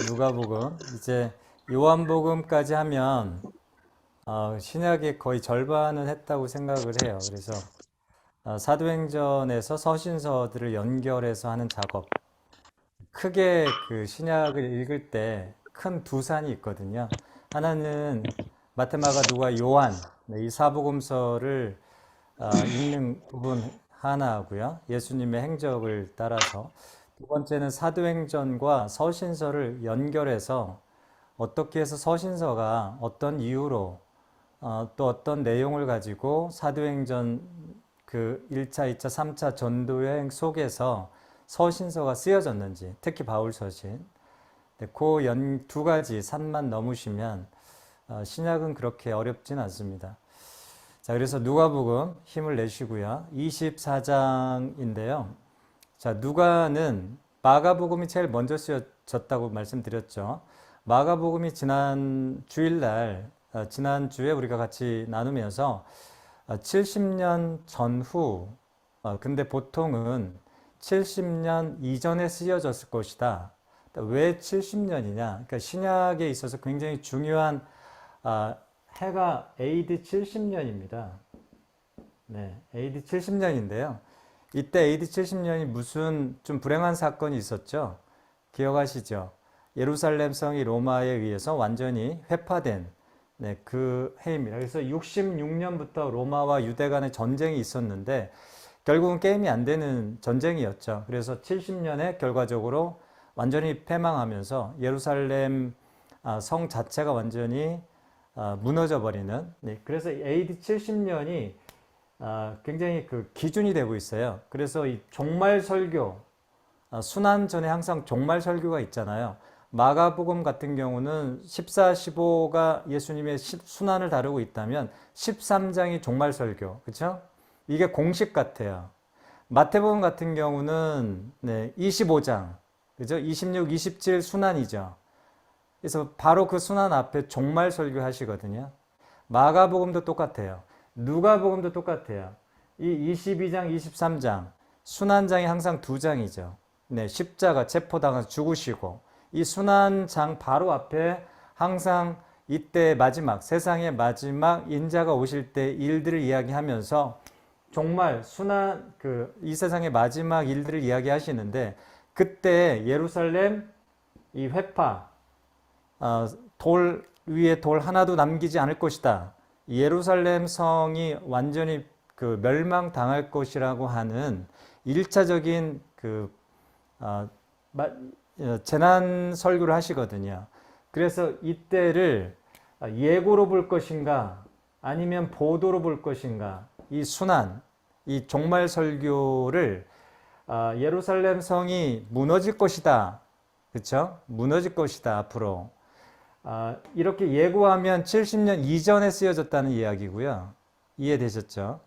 누가복음, 이제 요한복음까지 하면 신약의 거의 절반은 했다고 생각을 해요. 그래서 사도행전에서 서신서들을 연결해서 하는 작업. 크게 그 신약을 읽을 때 큰 두 산이 있거든요. 하나는 마테마가 누가 요한, 네, 이 사복음서를 읽는 부분 하나고요. 예수님의 행적을 따라서. 두 번째는 사도행전과 서신서를 연결해서 어떻게 해서 서신서가 어떤 이유로 또 어떤 내용을 가지고 사도행전 그 1차, 2차, 3차 전도 여행 속에서 서신서가 쓰여졌는지, 특히 바울 서신. 그 두 가지 산만 넘으시면 신약은 그렇게 어렵진 않습니다. 자, 그래서 누가복음 힘을 내시고요. 24장인데요. 자, 누가는 마가복음이 제일 먼저 쓰여졌다고 말씀드렸죠. 마가복음이 지난 주일날, 지난주에 우리가 같이 나누면서 70년 전후, 근데 보통은 70년 이전에 쓰여졌을 것이다. 왜 70년이냐? 그러니까 신약에 있어서 굉장히 중요한 해가 AD 70년입니다. 네, AD 70년인데요. 이때 AD 70년이 무슨 좀 불행한 사건이 있었죠? 기억하시죠? 예루살렘 성이 로마에 의해서 완전히 회파된 그 해입니다. 그래서 66년부터 로마와 유대 간의 전쟁이 있었는데 결국은 게임이 안 되는 전쟁이었죠. 그래서 70년에 결과적으로 완전히 패망하면서 예루살렘 성 자체가 완전히 무너져 버리는. 그래서 AD 70년이 굉장히 그 기준이 되고 있어요. 그래서 이 종말 설교, 순환 전에 항상 종말 설교가 있잖아요. 마가복음 같은 경우는 14, 15가 예수님의 순환을 다루고 있다면 13장이 종말 설교, 그렇죠? 이게 공식 같아요. 마태복음 같은 경우는 25장, 그죠? 26, 27 순환이죠. 그래서 바로 그 순환 앞에 종말 설교 하시거든요. 마가복음도 똑같아요. 누가복음도 똑같아요. 이 22장, 23장 순환장이 항상 두 장이죠. 십자가 체포당해서 죽으시고 이 순환장 바로 앞에 항상 이때 마지막 세상의 마지막 인자가 오실 때 일들을 이야기하면서 정말 순환 이 세상의 마지막 일들을 이야기하시는데 그때 예루살렘 이 회파 돌 위에 돌 하나도 남기지 않을 것이다. 예루살렘 성이 완전히 그 멸망당할 것이라고 하는 1차적인 재난 설교를 하시거든요. 그래서 이때를 예고로 볼 것인가 아니면 보도로 볼 것인가 이 순환, 이 종말 설교를 예루살렘 성이 무너질 것이다. 그렇죠? 무너질 것이다 앞으로. 이렇게 예고하면 70년 이전에 쓰여졌다는 이야기고요. 이해되셨죠?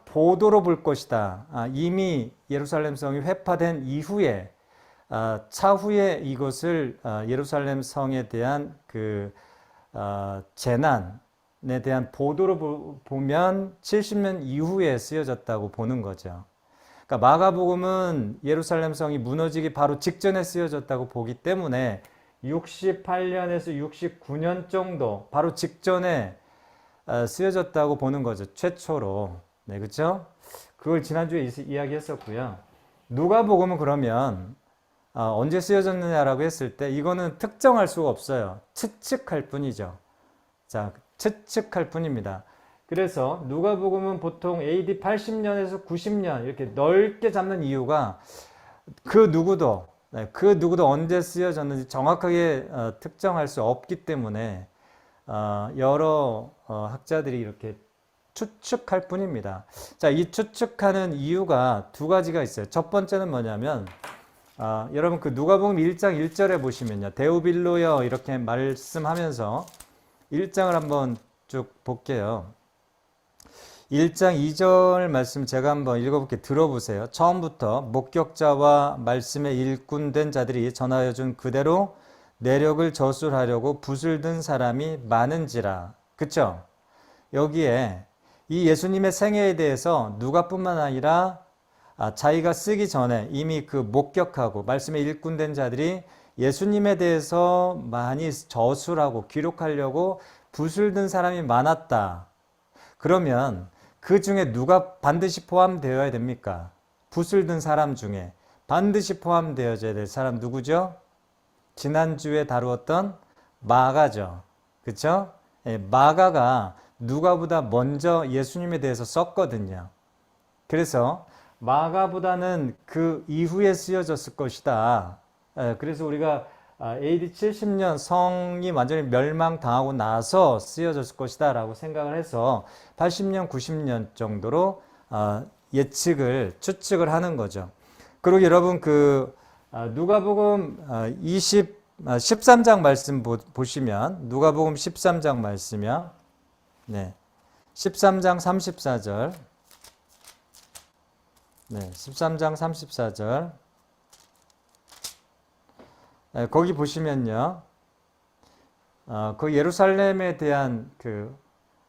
보도로 볼 것이다. 이미 예루살렘 성이 회파된 이후에 차후에 이것을 예루살렘 성에 대한 그 재난에 대한 보도로 보면 70년 이후에 쓰여졌다고 보는 거죠. 그러니까 마가복음은 예루살렘 성이 무너지기 바로 직전에 쓰여졌다고 보기 때문에 68년에서 69년 정도 바로 직전에 쓰여졌다고 보는 거죠. 최초로. 네, 그렇죠? 그걸 지난주에 이야기했었고요. 누가복음은 그러면 언제 쓰여졌느냐라고 했을 때 이거는 특정할 수가 없어요. 추측할 뿐이죠. 자, 추측할 뿐입니다. 그래서 누가복음은 보통 AD 80년에서 90년 이렇게 넓게 잡는 이유가 그 누구도 언제 쓰여졌는지 정확하게 특정할 수 없기 때문에 여러 학자들이 이렇게 추측할 뿐입니다. 자, 이 추측하는 이유가 두 가지가 있어요. 첫 번째는 뭐냐면 여러분 그 누가복음 1장 1절에 보시면요. 데오빌로여 이렇게 말씀하면서 1장을 한번 쭉 볼게요. 1장 2절 말씀 제가 한번 읽어볼게요. 들어보세요. 처음부터 목격자와 말씀에 일꾼된 자들이 전하여 준 그대로 내력을 저술하려고 붓을 든 사람이 많은지라. 그쵸? 여기에 이 예수님의 생애에 대해서 누가뿐만 아니라 자기가 쓰기 전에 이미 그 목격하고 말씀에 일꾼된 자들이 예수님에 대해서 많이 저술하고 기록하려고 붓을 든 사람이 많았다. 그러면 그 중에 누가 반드시 포함되어야 됩니까? 붓을 든 사람 중에 반드시 포함되어져야 될 사람 누구죠? 지난주에 다루었던 마가죠. 그쵸? 예, 마가가 누가보다 먼저 예수님에 대해서 썼거든요. 그래서 마가보다는 그 이후에 쓰여졌을 것이다. 그래서 우리가 AD 70년 성이 완전히 멸망당하고 나서 쓰여졌을 것이다 라고 생각을 해서 80년, 90년 정도로 추측을 하는 거죠. 그리고 여러분 누가복음 13장 말씀 보시면 누가복음 13장 말씀이요. 네. 13장 34절. 네, 13장 34절. 거기 보시면요. 그 예루살렘에 대한 그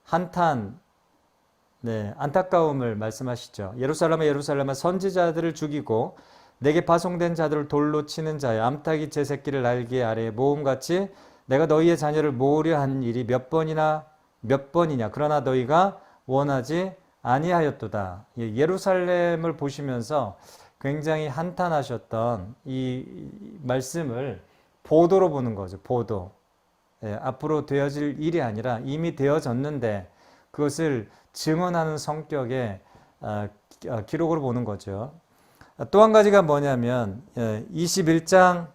한탄, 네, 안타까움을 말씀하시죠. 예루살렘아, 예루살렘아, 선지자들을 죽이고 내게 파송된 자들을 돌로 치는 자여, 암탉이 제 새끼를 날개 아래에 모음같이 내가 너희의 자녀를 모으려 한 일이 몇 번이냐. 그러나 너희가 원하지 아니하였도다. 예루살렘을 보시면서 굉장히 한탄하셨던 이 말씀을 보도로 보는 거죠. 보도. 앞으로 되어질 일이 아니라 이미 되어졌는데 그것을 증언하는 성격의 기록으로 보는 거죠. 또 한 가지가 뭐냐면 21장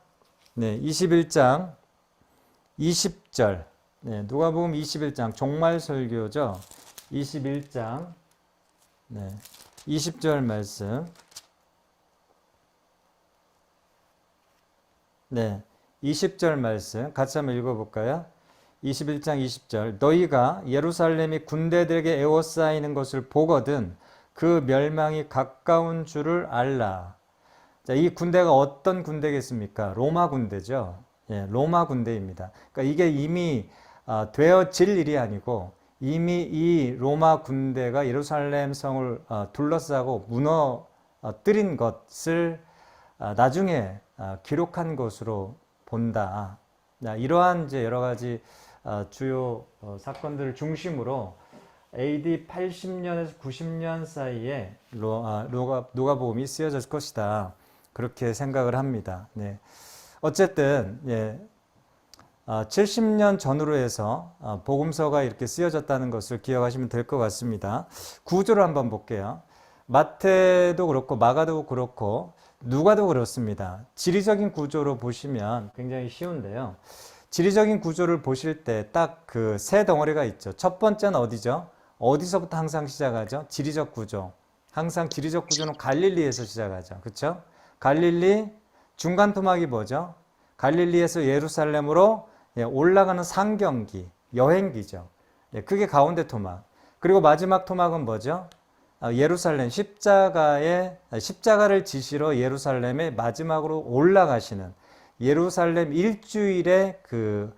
20절 누가복음 21장 종말 설교죠. 21장 20절 말씀. 네, 20절 말씀 같이 한번 읽어볼까요? 21장 20절. 너희가 예루살렘이 군대들에게 에워싸이는 것을 보거든 그 멸망이 가까운 줄을 알라. 자, 이 군대가 어떤 군대겠습니까? 로마 군대죠. 예, 로마 군대입니다. 그러니까 이게 이미 되어질 일이 아니고 이미 이 로마 군대가 예루살렘 성을 둘러싸고 무너뜨린 것을 나중에 기록한 것으로 본다. 이러한 이제 여러 가지 주요 사건들을 중심으로 AD 80년에서 90년 사이에 누가복음이 쓰여질 것이다. 그렇게 생각을 합니다. 네. 어쨌든 70년 전후로 해서 복음서가 이렇게 쓰여졌다는 것을 기억하시면 될 것 같습니다. 구조를 한번 볼게요. 마태도 그렇고 마가도 그렇고 누가도 그렇습니다. 지리적인 구조로 보시면 굉장히 쉬운데요. 지리적인 구조를 보실 때 딱 그 세 덩어리가 있죠. 첫 번째는 어디죠? 어디서부터 항상 시작하죠? 지리적 구조. 항상 지리적 구조는 갈릴리에서 시작하죠. 그렇죠? 갈릴리 중간 토막이 뭐죠? 갈릴리에서 예루살렘으로 올라가는 상경기, 여행기죠. 그게 가운데 토막. 그리고 마지막 토막은 뭐죠? 예루살렘 십자가를 지시러 예루살렘에 마지막으로 올라가시는 예루살렘 일주일의 그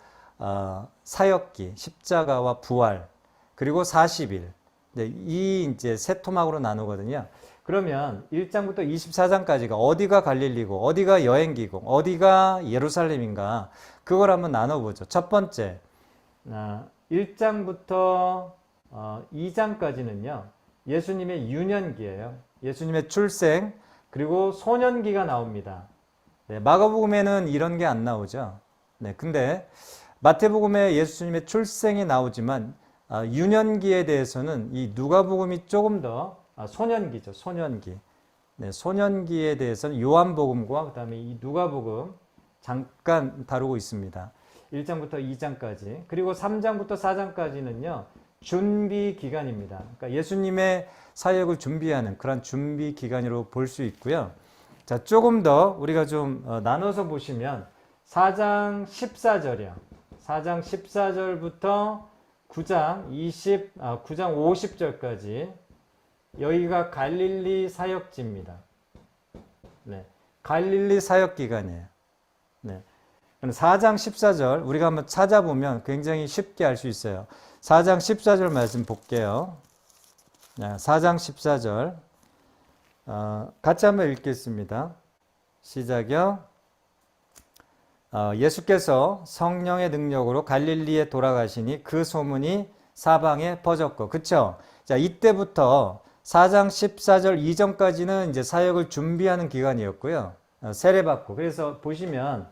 사역기, 십자가와 부활, 그리고 40일. 이 이제 세 토막으로 나누거든요. 그러면 1장부터 24장까지가 어디가 갈릴리고 어디가 여행기고 어디가 예루살렘인가 그걸 한번 나눠보죠. 첫 번째 1장부터 2장까지는요. 예수님의 유년기예요. 예수님의 출생 그리고 소년기가 나옵니다. 네, 마가복음에는 이런 게 안 나오죠. 네, 근데 마태복음에 예수님의 출생이 나오지만 유년기에 대해서는 이 누가복음이 조금 더 소년기죠. 소년기. 네, 소년기에 대해서는 요한복음과 그다음에 이 누가복음 잠깐 다루고 있습니다. 1장부터 2장까지. 그리고 3장부터 4장까지는요. 준비 기간입니다. 그러니까 예수님의 사역을 준비하는 그런 준비 기간으로 볼 수 있고요. 자, 조금 더 우리가 좀 나눠서 보시면 4장 14절이요. 4장 14절부터 9장 50절까지 여기가 갈릴리 사역지입니다. 네. 갈릴리 사역 기간이에요. 네. 4장 14절 우리가 한번 찾아보면 굉장히 쉽게 알 수 있어요. 4장 14절 말씀 볼게요. 4장 14절 같이 한번 읽겠습니다. 시작이요. 예수께서 성령의 능력으로 갈릴리에 돌아가시니 그 소문이 사방에 퍼졌고, 그쵸? 자, 이때부터 4장 14절 이전까지는 이제 사역을 준비하는 기간이었고요. 세례받고. 그래서 보시면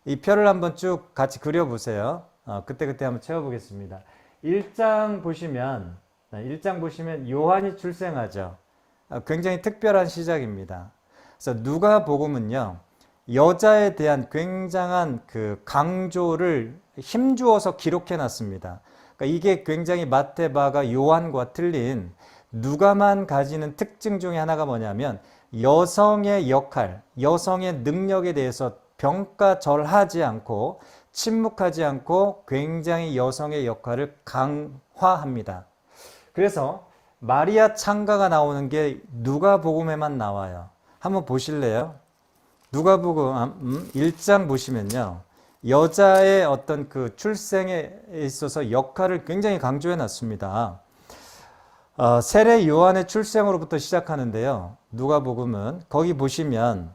이 표를 한번 쭉 같이 그려보세요. 그때 한번 채워보겠습니다. 1장 보시면, 1장 보시면 요한이 출생하죠. 굉장히 특별한 시작입니다. 그래서 누가복음은요, 여자에 대한 굉장한 그 강조를 힘주어서 기록해 놨습니다. 그러니까 이게 굉장히 마태, 마가, 요한과 틀린 누가만 가지는 특징 중에 하나가 뭐냐면 여성의 역할, 여성의 능력에 대해서 평가절하지 않고 침묵하지 않고 굉장히 여성의 역할을 강화합니다. 그래서 마리아 창가가 나오는 게 누가복음에만 나와요. 한번 보실래요? 누가복음 1장 보시면요. 여자의 어떤 그 출생에 있어서 역할을 굉장히 강조해 놨습니다. 세례 요한의 출생으로부터 시작하는데요. 누가복음은 거기 보시면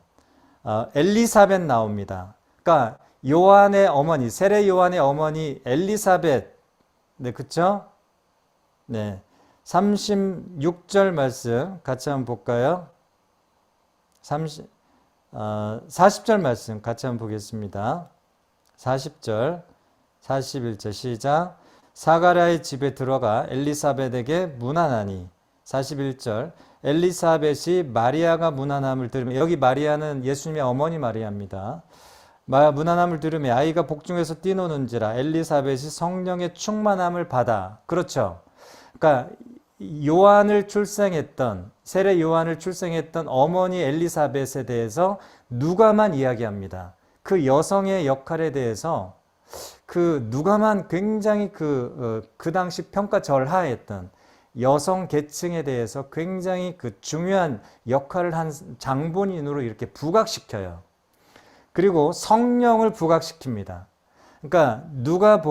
엘리사벳 나옵니다. 그러니까 요한의 어머니, 세례 요한의 어머니 엘리사벳, 네, 그쵸? 네, 36절 말씀 같이 한번 볼까요? 40절 말씀 같이 한번 보겠습니다. 40절, 41절 시작. 사가랴의 집에 들어가 엘리사벳에게 문안하니. 41절. 엘리사벳이 마리아가 문안함을 들으며, 여기 마리아는 예수님의 어머니 마리아입니다. 문안함을 들으며 아이가 복중에서 뛰노는지라 엘리사벳이 성령의 충만함을 받아. 그렇죠. 그러니까 요한을 출생했던, 세례 요한을 출생했던 어머니 엘리사벳에 대해서 누가만 이야기합니다. 그 여성의 역할에 대해서 그 누가만 굉장히 그 당시 평가절하했던 여성 계층에 대해서 굉장히 그 중요한 역할을 한 장본인으로 이렇게 부각시켜요. 그리고 성령을 부각시킵니다. 그러니까 누가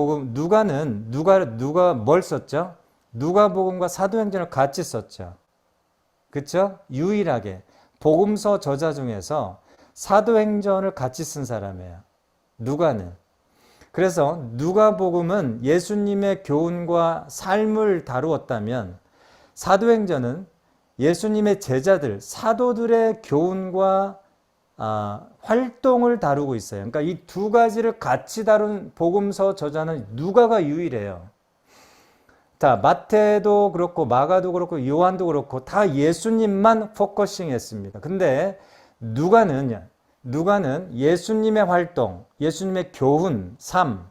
뭘 썼죠? 누가복음과 사도행전을 같이 썼죠. 그렇죠? 유일하게 복음서 저자 중에서 사도행전을 같이 쓴 사람이에요. 누가는. 그래서 누가복음은 예수님의 교훈과 삶을 다루었다면 사도행전은 예수님의 제자들, 사도들의 교훈과 활동을 다루고 있어요. 그러니까 이 두 가지를 같이 다룬 복음서 저자는 누가가 유일해요. 자, 마태도 그렇고 마가도 그렇고 요한도 그렇고 다 예수님만 포커싱 했습니다. 근데 누가는 예수님의 활동, 예수님의 교훈, 삶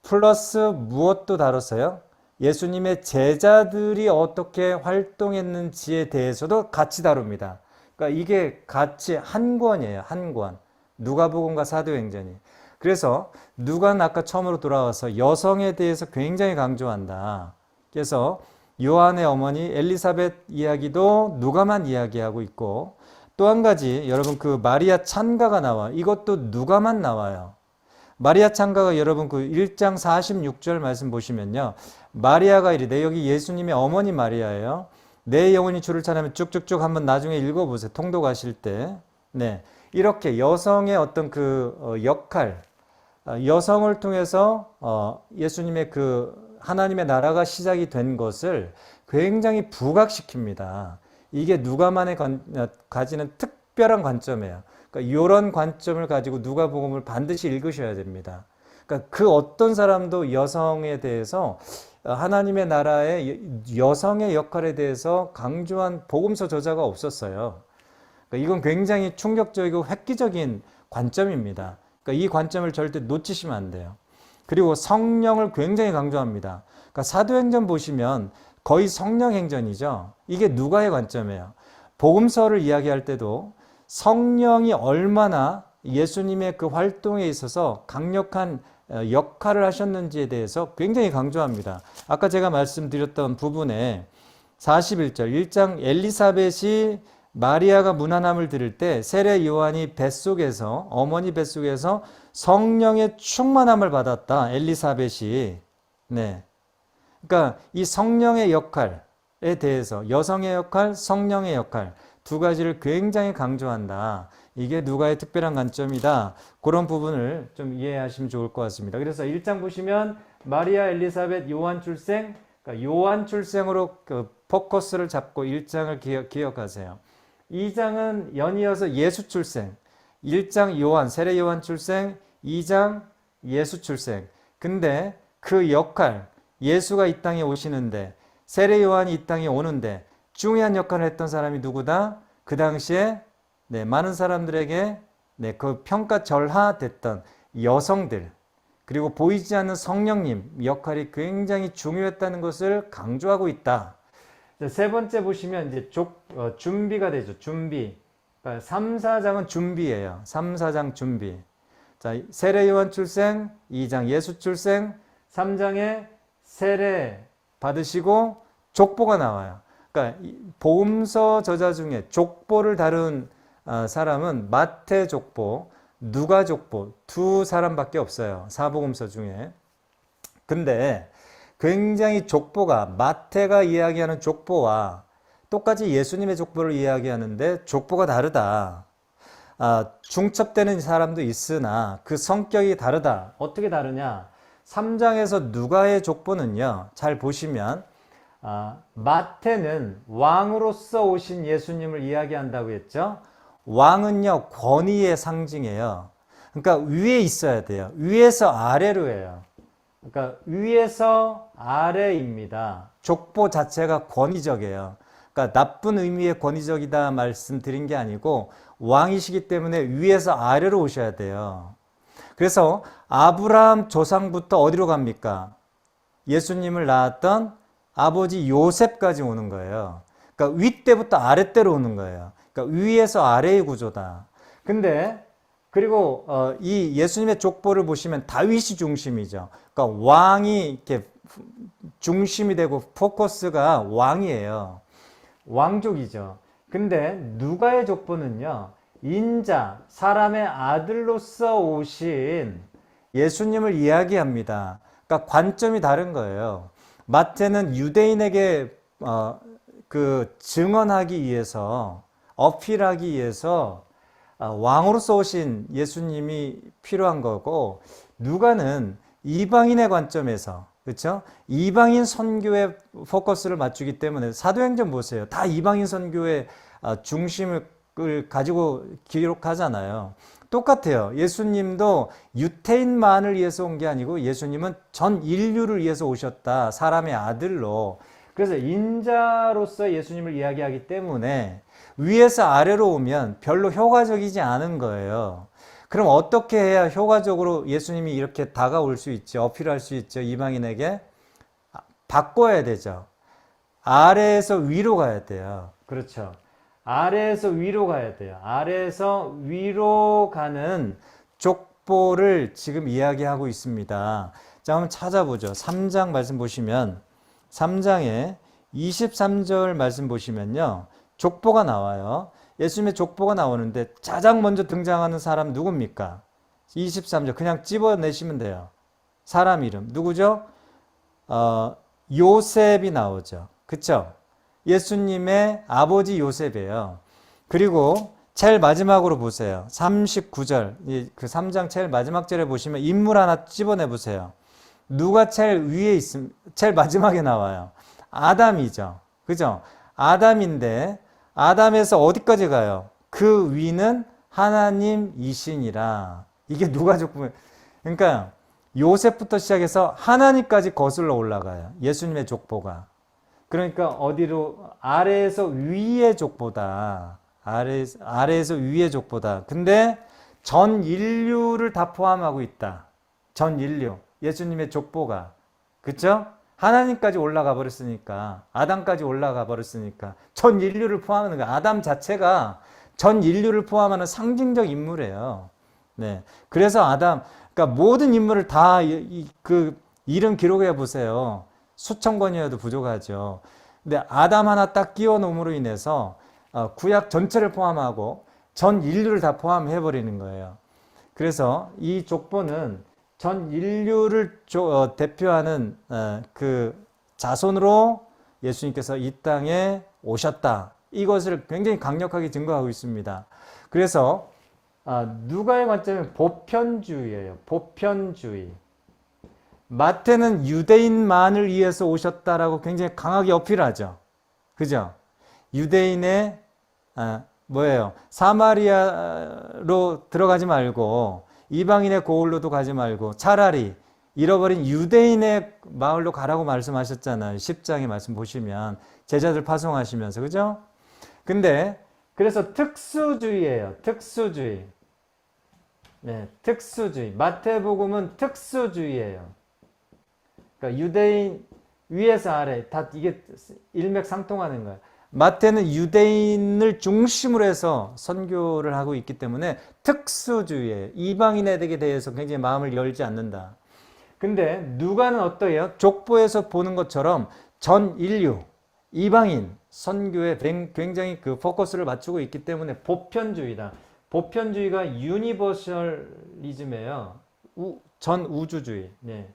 플러스 무엇도 다뤘어요? 예수님의 제자들이 어떻게 활동했는지에 대해서도 같이 다룹니다. 그러니까 이게 같이 한 권이에요. 한 권. 누가복음과 사도행전이. 그래서 누가는 아까 처음으로 돌아와서 여성에 대해서 굉장히 강조한다. 그래서 요한의 어머니 엘리사벳 이야기도 누가만 이야기하고 있고, 또 한 가지 여러분 그 마리아 찬가가 나와. 이것도 누가만 나와요. 마리아 찬가가 여러분 그 1장 46절 말씀 보시면요. 마리아가 이르되, 여기 예수님의 어머니 마리아예요. 내 영혼이 주를 찬양하며 쭉쭉쭉 한번 나중에 읽어보세요. 통독하실 때. 네. 이렇게 여성의 어떤 그 역할, 여성을 통해서 예수님의 그 하나님의 나라가 시작이 된 것을 굉장히 부각시킵니다. 이게 누가만의 가지는 특별한 관점이에요. 그러니까 이런 관점을 가지고 누가복음을 반드시 읽으셔야 됩니다. 그러니까 그 어떤 사람도 여성에 대해서 하나님의 나라의 여성의 역할에 대해서 강조한 복음서 저자가 없었어요. 그러니까 이건 굉장히 충격적이고 획기적인 관점입니다. 그러니까 이 관점을 절대 놓치시면 안 돼요. 그리고 성령을 굉장히 강조합니다. 그러니까 사도행전 보시면 거의 성령행전이죠. 이게 누가의 관점이에요. 복음서를 이야기할 때도 성령이 얼마나 예수님의 그 활동에 있어서 강력한 역할을 하셨는지에 대해서 굉장히 강조합니다. 아까 제가 말씀드렸던 부분에 41절 1장 엘리사벳이 마리아가 문안함을 들을 때 세례 요한이 뱃속에서, 어머니 뱃속에서 성령의 충만함을 받았다. 엘리사벳이. 네. 그러니까 이 성령의 역할에 대해서 여성의 역할, 성령의 역할 두 가지를 굉장히 강조한다. 이게 누가의 특별한 관점이다. 그런 부분을 좀 이해하시면 좋을 것 같습니다. 그래서 1장 보시면 마리아, 엘리사벳, 요한 출생, 그러니까 요한 출생으로 그 포커스를 잡고 1장을 기억하세요. 2장은 연이어서 예수 출생, 1장 요한, 세례 요한 출생, 2장 예수 출생. 근데 그 역할, 예수가 이 땅에 오시는데, 세례 요한이 이 땅에 오는데 중요한 역할을 했던 사람이 누구다? 그 당시에 많은 사람들에게 그 평가절하됐던 여성들, 그리고 보이지 않는 성령님 역할이 굉장히 중요했다는 것을 강조하고 있다. 세 번째 보시면 이제 준비가 되죠. 준비. 그러니까 3, 4장은 준비예요. 3, 4장 준비. 자, 세례 요한 출생, 2장 예수 출생, 3장에 세례 받으시고 족보가 나와요. 그러니까 복음서 저자 중에 족보를 다룬 사람은 마태 족보, 누가 족보 두 사람밖에 없어요. 사복음서 중에. 근데 굉장히 족보가 마태가 이야기하는 족보와 똑같이 예수님의 족보를 이야기하는데 족보가 다르다. 중첩되는 사람도 있으나 그 성격이 다르다. 어떻게 다르냐? 3장에서 누가의 족보는요. 잘 보시면 마태는 왕으로서 오신 예수님을 이야기한다고 했죠. 왕은요. 권위의 상징이에요. 그러니까 위에 있어야 돼요. 위에서 아래로 해요. 그러니까 위에서 아래입니다. 족보 자체가 권위적이에요. 그러니까 나쁜 의미의 권위적이다 말씀드린 게 아니고 왕이시기 때문에 위에서 아래로 오셔야 돼요. 그래서 아브라함 조상부터 어디로 갑니까? 예수님을 낳았던 아버지 요셉까지 오는 거예요. 그러니까 윗대부터 아랫대로 오는 거예요. 그러니까 위에서 아래의 구조다. 근데 그리고 이 예수님의 족보를 보시면 다윗이 중심이죠. 그러니까 왕이 이렇게 중심이 되고 포커스가 왕이에요. 왕족이죠. 근데 누가의 족보는요. 인자, 사람의 아들로서 오신 예수님을 이야기합니다. 그러니까 관점이 다른 거예요. 마태는 유대인에게 증언하기 위해서, 어필하기 위해서 왕으로서 오신 예수님이 필요한 거고, 누가는 이방인의 관점에서, 그렇죠? 이방인 선교에 포커스를 맞추기 때문에 사도행전 보세요. 다 이방인 선교의 중심을 가지고 기록하잖아요. 똑같아요. 예수님도 유태인만을 위해서 온 게 아니고 예수님은 전 인류를 위해서 오셨다. 사람의 아들로. 그래서 인자로서 예수님을 이야기하기 때문에 위에서 아래로 오면 별로 효과적이지 않은 거예요. 그럼 어떻게 해야 효과적으로 예수님이 이렇게 다가올 수 있죠? 어필할 수 있죠? 이방인에게? 바꿔야 되죠. 아래에서 위로 가야 돼요. 그렇죠. 아래에서 위로 가야 돼요. 아래에서 위로 가는 족보를 지금 이야기하고 있습니다. 자, 한번 찾아보죠. 3장 말씀 보시면 3장에 23절 말씀 보시면요. 족보가 나와요. 예수님의 족보가 나오는데 가장 먼저 등장하는 사람 누굽니까? 23절 그냥 집어내시면 돼요. 사람 이름 누구죠? 요셉이 나오죠. 그쵸? 예수님의 아버지 요셉이에요. 그리고 제일 마지막으로 보세요. 39절 그 3장 제일 마지막 절에 보시면 인물 하나 집어내 보세요. 누가 제일 위에 있음, 제일 마지막에 나와요. 아담이죠. 그죠? 아담인데 아담에서 어디까지 가요? 그 위는 하나님이시니라. 이게 누가 족보? 그러니까 요셉부터 시작해서 하나님까지 거슬러 올라가요. 예수님의 족보가. 그러니까 어디로? 아래에서 위의 족보다. 아래에서 위의 족보다. 근데 전 인류를 다 포함하고 있다. 전 인류. 예수님의 족보가. 그쵸? 하나님까지 올라가 버렸으니까. 아담까지 올라가 버렸으니까. 전 인류를 포함하는 거야. 아담 자체가 전 인류를 포함하는 상징적 인물이에요. 네. 그래서 아담, 그러니까 모든 인물을 다 이름 기록해 보세요. 수천 권이어도 부족하죠. 근데 아담 하나 딱 끼워 놓음으로 인해서 구약 전체를 포함하고 전 인류를 다 포함해 버리는 거예요. 그래서 이 족보는 전 인류를 대표하는 그 자손으로 예수님께서 이 땅에 오셨다. 이것을 굉장히 강력하게 증거하고 있습니다. 그래서 누가의 관점은 보편주의예요. 보편주의. 마태는 유대인만을 위해서 오셨다라고 굉장히 강하게 어필하죠. 그죠? 유대인의 뭐예요? 사마리아로 들어가지 말고 이방인의 고을로도 가지 말고 차라리 잃어버린 유대인의 마을로 가라고 말씀하셨잖아요. 10장의 말씀 보시면 제자들 파송하시면서. 그죠? 근데 그래서 특수주의예요. 특수주의. 네, 특수주의. 마태복음은 특수주의예요. 그러니까 유대인 위에서 아래 다 이게 일맥상통하는 거예요. 마태는 유대인을 중심으로 해서 선교를 하고 있기 때문에 특수주의예요. 이방인에게 대해서 굉장히 마음을 열지 않는다. 근데 누가는 어떠해요? 족보에서 보는 것처럼 전 인류, 이방인 선교에 굉장히 그 포커스를 맞추고 있기 때문에 보편주의다. 보편주의가 유니버셜리즘이에요. 전 우주주의. 네.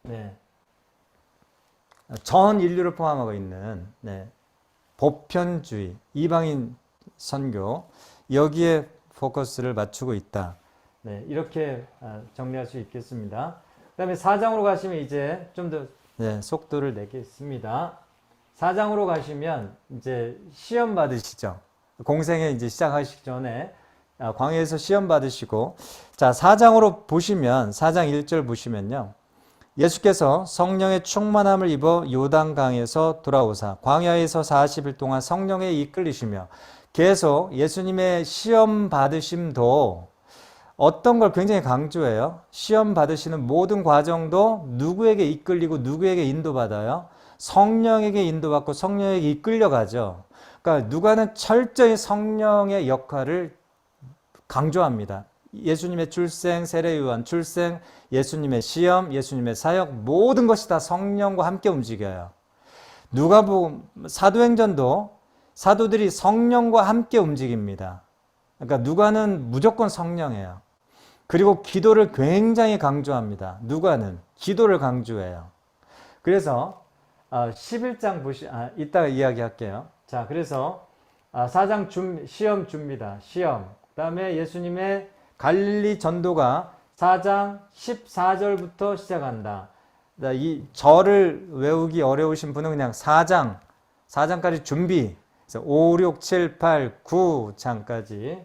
네. 전 인류를 포함하고 있는 보편주의, 이방인 선교 여기에 포커스를 맞추고 있다. 네, 이렇게 정리할 수 있겠습니다. 그 다음에 4장으로 가시면 이제 좀 더 속도를 내겠습니다. 4장으로 가시면 이제 시험 받으시죠. 공생에 이제 시작하시기 전에 광야에서 시험 받으시고, 자, 4장으로 보시면 4장 1절 보시면요. 예수께서 성령의 충만함을 입어 요단강에서 돌아오사 광야에서 40일 동안 성령에 이끌리시며, 계속 예수님의 시험 받으심도 어떤 걸 굉장히 강조해요. 시험 받으시는 모든 과정도 누구에게 이끌리고 누구에게 인도받아요? 성령에게 인도받고 성령에게 이끌려가죠. 그러니까 누가는 철저히 성령의 역할을 강조합니다. 예수님의 출생, 세례요한 출생, 예수님의 시험, 예수님의 사역, 모든 것이 다 성령과 함께 움직여요. 누가복음, 사도행전도 사도들이 성령과 함께 움직입니다. 그러니까 누가는 무조건 성령이에요. 그리고 기도를 굉장히 강조합니다. 누가는 기도를 강조해요. 그래서 11장 이따가 이야기할게요. 자, 그래서 4장 시험 줍니다. 시험. 그 다음에 예수님의 갈릴리 전도가 4장 14절부터 시작한다. 이 절을 외우기 어려우신 분은 그냥 4장까지 준비. 그래서 5, 6, 7, 8, 9장까지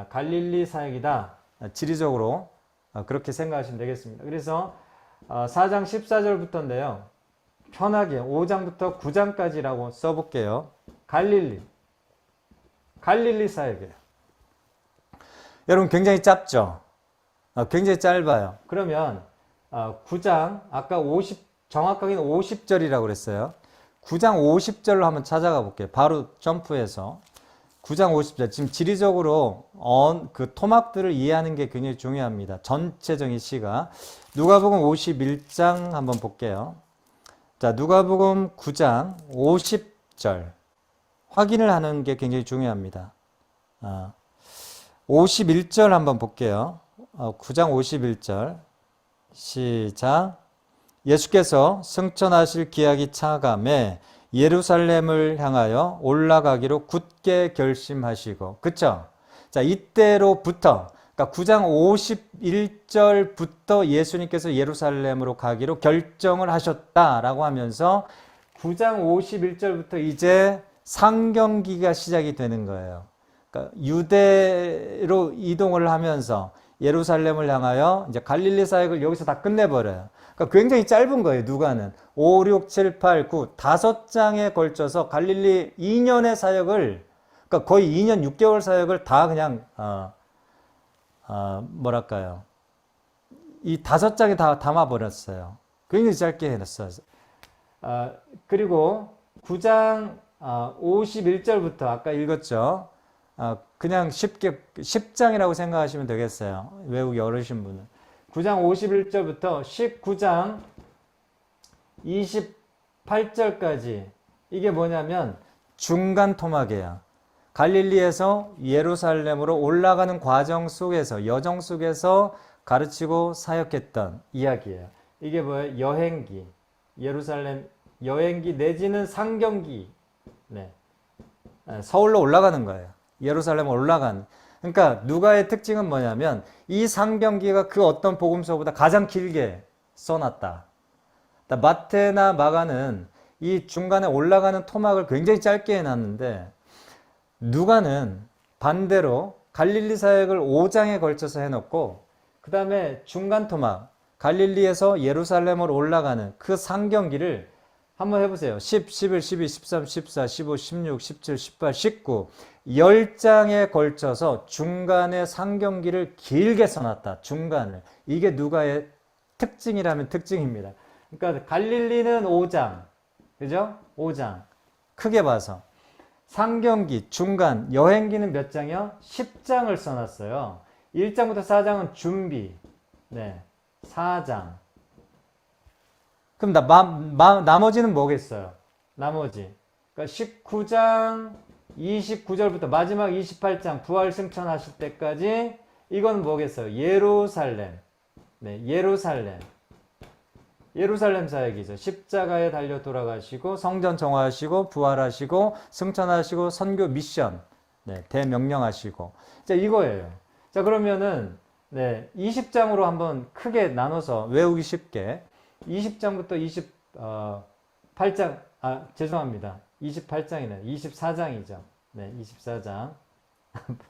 갈릴리 사역이다. 지리적으로 그렇게 생각하시면 되겠습니다. 그래서 4장 14절부터인데요. 편하게 5장부터 9장까지라고 써볼게요. 갈릴리 사역이에요. 여러분 굉장히 짧죠? 굉장히 짧아요. 그러면 9장 아까 정확하게는 50절이라고 그랬어요. 9장 50절로 한번 찾아가 볼게요. 바로 점프해서 9장 50절. 지금 지리적으로 그 토막들을 이해하는 게 굉장히 중요합니다. 전체적인 시가. 누가복음 51장 한번 볼게요. 자, 누가복음 9장 50절. 확인을 하는 게 굉장히 중요합니다. 51절 한번 볼게요. 9장 51절. 시작. 예수께서 승천하실 기약이 차감해 예루살렘을 향하여 올라가기로 굳게 결심하시고. 그쵸? 자, 이때로부터, 그러니까 9장 51절부터 예수님께서 예루살렘으로 가기로 결정을 하셨다라고 하면서 9장 51절부터 이제 상경기가 시작이 되는 거예요. 그러니까 유대로 이동을 하면서 예루살렘을 향하여 이제 갈릴리 사역을 여기서 다 끝내버려요. 그러니까 굉장히 짧은 거예요. 누가는 5, 6, 7, 8, 9 5장에 걸쳐서 갈릴리 2년의 사역을, 그러니까 거의 2년 6개월 사역을 다 그냥 뭐랄까요, 이 5장에 다 담아버렸어요. 굉장히 짧게 해놨어요. 그리고 9장 51절부터 아까 읽었죠. 그냥 쉽게 10장이라고 생각하시면 되겠어요. 외우기 어려우신 분은. 9장 51절부터 19장 28절까지 이게 뭐냐면 중간 토막이에요. 갈릴리에서 예루살렘으로 올라가는 과정 속에서, 여정 속에서 가르치고 사역했던 이야기예요. 이게 뭐예요? 여행기. 예루살렘 여행기 내지는 상경기, 네. 서울로 올라가는 거예요. 예루살렘 올라간. 그러니까 누가의 특징은 뭐냐면 이 상경기가 그 어떤 복음서보다 가장 길게 써놨다. 마태나 마가는 이 중간에 올라가는 토막을 굉장히 짧게 해놨는데 누가는 반대로 갈릴리 사역을 5장에 걸쳐서 해놓고 그 다음에 중간 토막 갈릴리에서 예루살렘으로 올라가는 그 상경기를 한번 해보세요. 10, 11, 12, 13, 14, 15, 16, 17, 18, 19 10장에 걸쳐서 중간에 상경기를 길게 써놨다. 중간을. 이게 누가의 특징이라면 특징입니다. 그러니까 갈릴리는 5장, 그죠? 5장. 크게 봐서. 상경기, 중간, 여행기는 몇 장이요? 10장을 써놨어요. 1장부터 4장은 준비. 네, 4장. 그럼 나머지는 뭐겠어요? 나머지. 그러니까 19장 29절부터 마지막 28장 부활 승천하실 때까지 이건 뭐겠어요? 예루살렘. 네, 예루살렘. 예루살렘 사역이죠. 십자가에 달려 돌아가시고 성전 정화하시고 부활하시고 승천하시고 선교 미션. 네, 대명령하시고. 자, 이거예요. 자, 그러면은 네, 20장으로 한번 크게 나눠서 외우기 쉽게 20장부터 28장, 죄송합니다. 28장이네. 24장이죠. 네, 24장.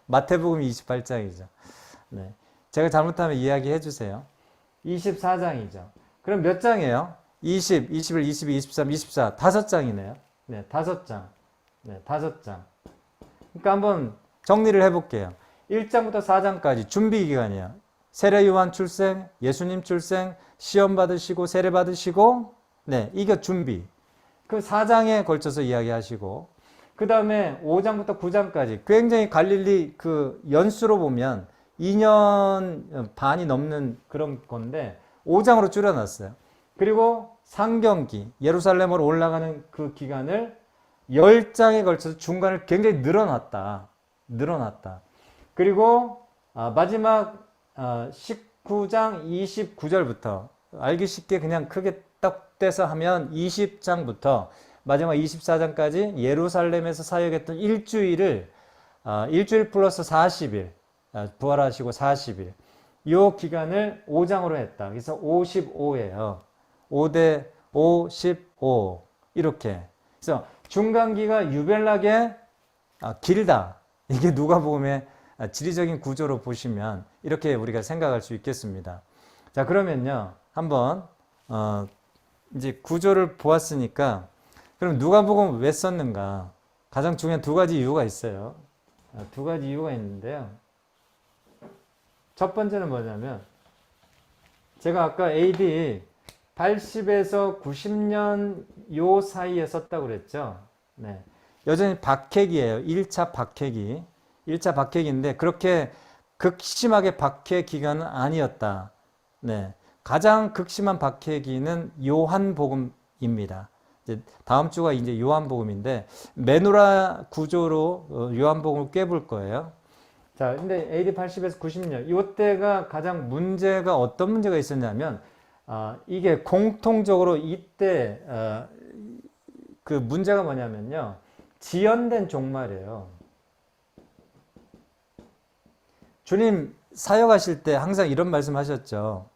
마태복음이 28장이죠. 네. 제가 잘못하면 이야기해 주세요. 24장이죠. 그럼 몇 장이에요? 20, 21, 22, 23, 24. 5장이네요. 네, 5장. 네, 5장. 그러니까 한번 정리를 해 볼게요. 1장부터 4장까지 준비 기간이에요. 세례 요한 출생, 예수님 출생, 시험 받으시고 세례 받으시고, 네, 이게 준비. 그 4장에 걸쳐서 이야기하시고, 그 다음에 5장부터 9장까지 굉장히 갈릴리 그 연수로 보면 2년 반이 넘는 그런 건데 5장으로 줄여놨어요. 그리고 상경기, 예루살렘으로 올라가는 그 기간을 10장에 걸쳐서 중간을 굉장히 늘어났다. 그리고 마지막 19장 29절부터 알기 쉽게 그냥 크게 딱 떼서 하면 20장부터 마지막 24장까지 예루살렘에서 사역했던 일주일을 일주일 플러스 40일 부활하시고 40일 이 기간을 5장으로 했다. 그래서 55예요. 5대 55 이렇게. 그래서 중간기가 유별나게 길다. 이게 누가복음의 지리적인 구조로 보시면 이렇게 우리가 생각할 수 있겠습니다. 자, 그러면요. 한번 이제 구조를 보았으니까 그럼 누가복음 왜 썼는가? 가장 중요한 두 가지 이유가 있어요. 두 가지 이유가 있는데요. 첫 번째는 뭐냐면 제가 아까 AD 80에서 90년 요 사이에 썼다고 그랬죠. 네. 여전히 박해기예요. 1차 박해기. 1차 박해기인데 그렇게 극심하게 박해 기간은 아니었다. 네. 가장 극심한 박해기는 요한복음입니다. 이제 다음 주가 이제 요한복음인데 메노라 구조로 요한복음을 꿰볼 거예요. 자, 근데 AD 80에서 90년 이때가 가장 문제가 어떤 문제가 있었냐면 이게 공통적으로 이때 그 문제가 뭐냐면요. 지연된 종말이에요. 주님 사역하실 때 항상 이런 말씀 하셨죠.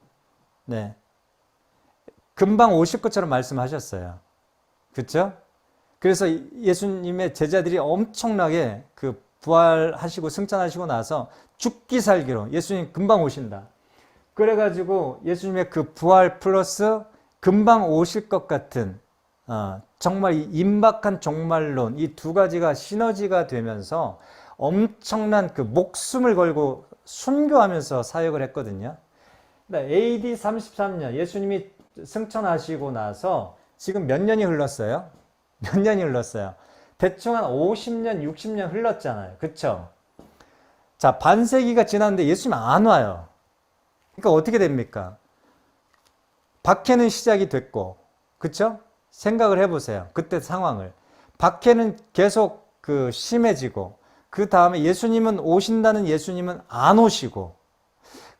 네. 금방 오실 것처럼 말씀하셨어요. 그렇죠? 그래서 예수님의 제자들이 엄청나게 그 부활하시고 승천하시고 나서 죽기 살기로 예수님 금방 오신다. 그래가지고 예수님의 그 부활 플러스 금방 오실 것 같은 정말 임박한 종말론 이 두 가지가 시너지가 되면서 엄청난 그 목숨을 걸고 순교하면서 사역을 했거든요. AD 33년 예수님이 승천하시고 나서 지금 몇 년이 흘렀어요? 몇 년이 흘렀어요? 대충 한 50년, 60년 흘렀잖아요. 그쵸? 자, 반세기가 지났는데 예수님 안 와요. 그러니까 어떻게 됩니까? 박해는 시작이 됐고, 그쵸? 생각을 해보세요. 그때 상황을. 박해는 계속 그 심해지고, 그 다음에 예수님은 오신다는 예수님은 안 오시고,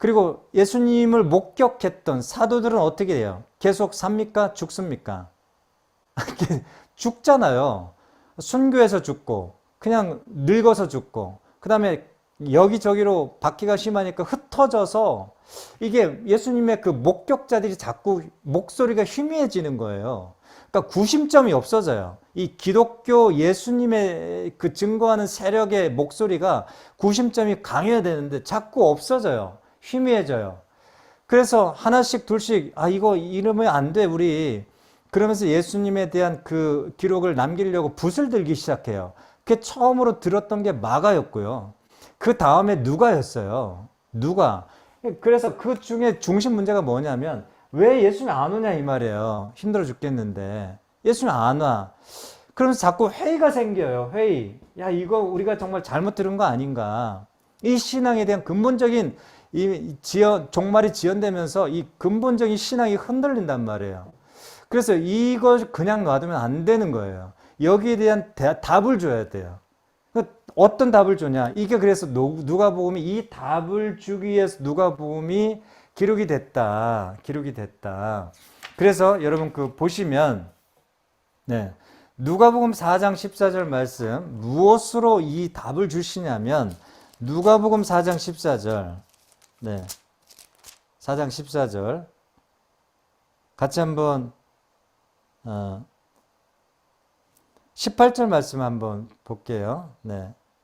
그리고 예수님을 목격했던 사도들은 어떻게 돼요? 계속 삽니까? 죽습니까? 죽잖아요. 순교해서 죽고, 그냥 늙어서 죽고, 그 다음에 여기저기로 바퀴가 심하니까 흩어져서 이게 예수님의 그 목격자들이 자꾸 목소리가 희미해지는 거예요. 그러니까 구심점이 없어져요. 이 기독교 예수님의 그 증거하는 세력의 목소리가 구심점이 강해야 되는데 자꾸 없어져요. 희미해져요. 그래서 하나씩 둘씩 이거 이러면 안 돼 우리 그러면서 예수님에 대한 그 기록을 남기려고 붓을 들기 시작해요. 그게 처음으로 들었던 게 마가였고요. 그 다음에 누가였어요. 누가. 그래서 그 중에 중심 문제가 뭐냐면 왜 예수님 안 오냐 이 말이에요. 힘들어 죽겠는데 예수님 안 와. 그러면서 자꾸 회의가 생겨요. 회의. 야 이거 우리가 정말 잘못 들은 거 아닌가. 이 신앙에 대한 근본적인 종말이 지연되면서 이 근본적인 신앙이 흔들린단 말이에요. 그래서 이걸 그냥 놔두면 안 되는 거예요. 여기에 대한 답을 줘야 돼요. 어떤 답을 주냐? 이게 그래서 누가복음이 이 답을 주기 위해서 누가복음이 기록이 됐다. 기록이 됐다. 그래서 여러분 그 보시면 누가복음 4장 14절 말씀 무엇으로 이 답을 주시냐면 누가복음 4장 14절 4장 14절 같이 한번 18절 말씀 한번 볼게요.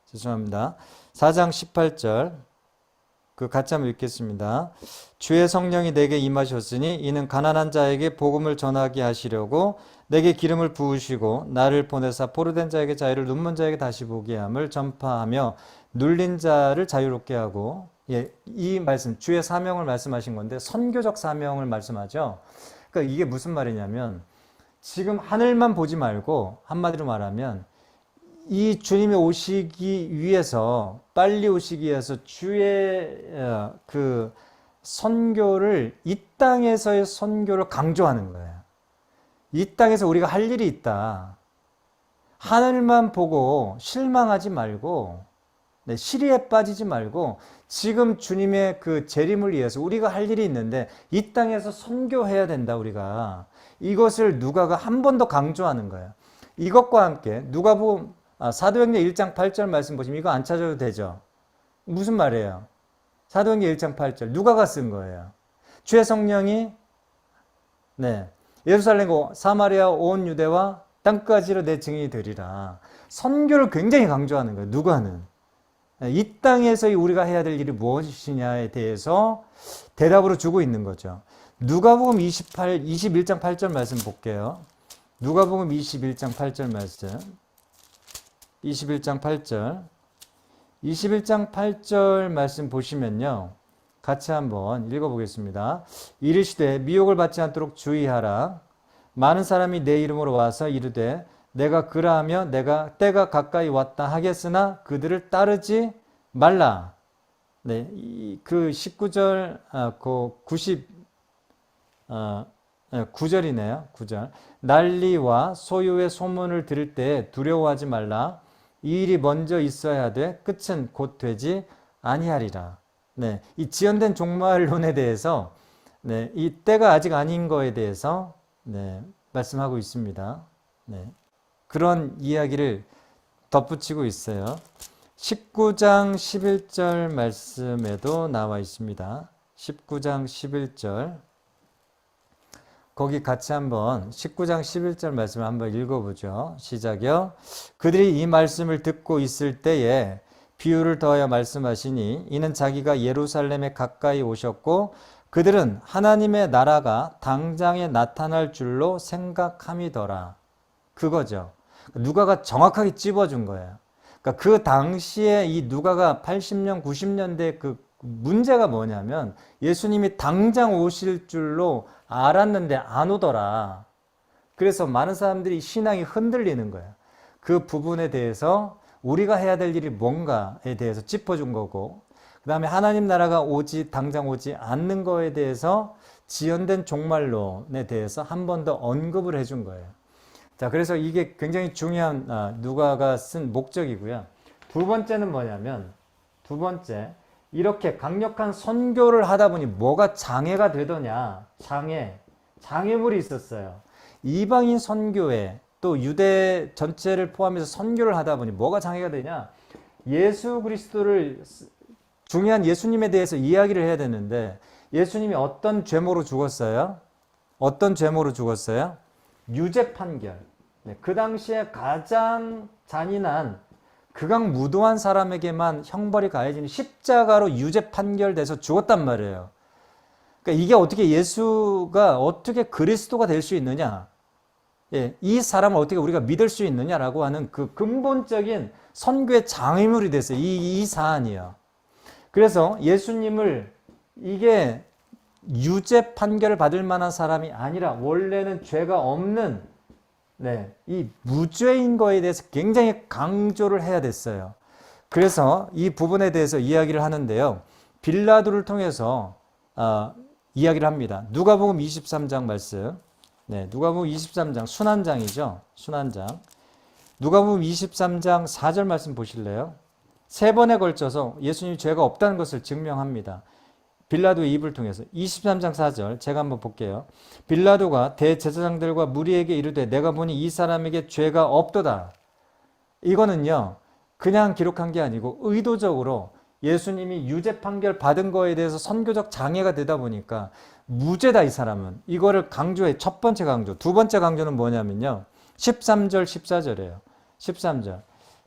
죄송합니다. 4장 18절 그 같이 한번 읽겠습니다. 주의 성령이 내게 임하셨으니 이는 가난한 자에게 복음을 전하게 하시려고 내게 기름을 부으시고 나를 보내사 포로된 자에게 자유를 눈먼 자에게 다시 보게 함을 전파하며 눌린 자를 자유롭게 하고 이 말씀 주의 사명을 말씀하신 건데 선교적 사명을 말씀하죠. 그러니까 이게 무슨 말이냐면 지금 하늘만 보지 말고 한마디로 말하면 이 주님이 오시기 위해서 빨리 오시기 위해서 주의 그 선교를 이 땅에서의 선교를 강조하는 거예요. 이 땅에서 우리가 할 일이 있다. 하늘만 보고 실망하지 말고 시리에 빠지지 말고 지금 주님의 그 재림을 위해서 우리가 할 일이 있는데 이 땅에서 선교해야 된다 우리가. 이것을 누가가 한 번 더 강조하는 거예요. 이것과 함께 누가복음 사도행전 1장 8절 말씀 보시면 이거 안 찾아도 되죠. 무슨 말이에요? 사도행전 1장 8절 누가가 쓴 거예요. 주의 성령이 예루살렘과 사마리아 온 유대와 땅까지로 내 증인이 되리라. 선교를 굉장히 강조하는 거예요. 누가는. 이 땅에서 우리가 해야 될 일이 무엇이냐에 대해서 대답으로 주고 있는 거죠. 누가복음 21장 8절 말씀 볼게요. 누가복음 21장 8절 말씀. 21장 8절. 21장 8절 말씀 보시면요. 같이 한번 읽어보겠습니다. 이르시되 미혹을 받지 않도록 주의하라. 많은 사람이 내 이름으로 와서 이르되 내가 그라하며 내가 때가 가까이 왔다 하겠으나 그들을 따르지 말라. 그 19절, 그 9절이네요. 9절. 난리와 소요의 소문을 들을 때 두려워하지 말라. 이 일이 먼저 있어야 돼. 끝은 곧 되지 아니하리라. 이 지연된 종말론에 대해서 이 때가 아직 아닌 거에 대해서 말씀하고 있습니다. 그런 이야기를 덧붙이고 있어요. 19장 11절 말씀에도 나와 있습니다. 19장 11절 거기 같이 한번 19장 11절 말씀을 한번 읽어보죠. 시작이요. 그들이 이 말씀을 듣고 있을 때에 비유를 더하여 말씀하시니 이는 자기가 예루살렘에 가까이 오셨고 그들은 하나님의 나라가 당장에 나타날 줄로 생각함이더라. 그거죠. 누가가 정확하게 찝어준 거예요. 그러니까 그 당시에 이 누가가 80년, 90년대 그 문제가 뭐냐면 예수님이 당장 오실 줄로 알았는데 안 오더라. 그래서 많은 사람들이 신앙이 흔들리는 거예요. 그 부분에 대해서 우리가 해야 될 일이 뭔가에 대해서 짚어준 거고 그 다음에 하나님 나라가 당장 오지 않는 거에 대해서 지연된 종말론에 대해서 한 번 더 언급을 해준 거예요. 자, 그래서 이게 굉장히 중요한 누가가 쓴 목적이고요. 두 번째는 뭐냐면 두 번째 이렇게 강력한 선교를 하다 보니 뭐가 장애가 되더냐? 장애물이 있었어요. 이방인 선교에 또 유대 전체를 포함해서 선교를 하다 보니 뭐가 장애가 되냐? 예수 그리스도를 중요한 예수님에 대해서 이야기를 해야 되는데 예수님이 어떤 죄모로 죽었어요? 어떤 죄모로 죽었어요? 유죄 판결. 네, 그 당시에 가장 잔인한 극악무도한 사람에게만 형벌이 가해지는 십자가로 유죄 판결돼서 죽었단 말이에요. 그러니까 이게 어떻게 예수가 어떻게 그리스도가 될 수 있느냐? 예, 이 사람을 어떻게 우리가 믿을 수 있느냐라고 하는 그 근본적인 선교의 장애물이 됐어요. 이 사안이요. 그래서 예수님을 이게 유죄 판결을 받을 만한 사람이 아니라 원래는 죄가 없는 이 무죄인 거에 대해서 굉장히 강조를 해야 됐어요. 그래서 이 부분에 대해서 이야기를 하는데요. 빌라도를 통해서 이야기를 합니다. 누가복음 23장 말씀. 누가복음 23장 순환장이죠. 순환장. 누가복음 23장 4절 말씀 보실래요? 세 번에 걸쳐서 예수님이 죄가 없다는 것을 증명합니다. 빌라도의 입을 통해서 23장 4절 제가 한번 볼게요. 빌라도가 대제사장들과 무리에게 이르되 내가 보니 이 사람에게 죄가 없도다. 이거는요 그냥 기록한 게 아니고 의도적으로 예수님이 유죄 판결 받은 거에 대해서 선교적 장애가 되다 보니까 무죄다 이 사람은. 이거를 강조해. 첫 번째 강조. 두 번째 강조는 뭐냐면요 13절 14절이에요. 13절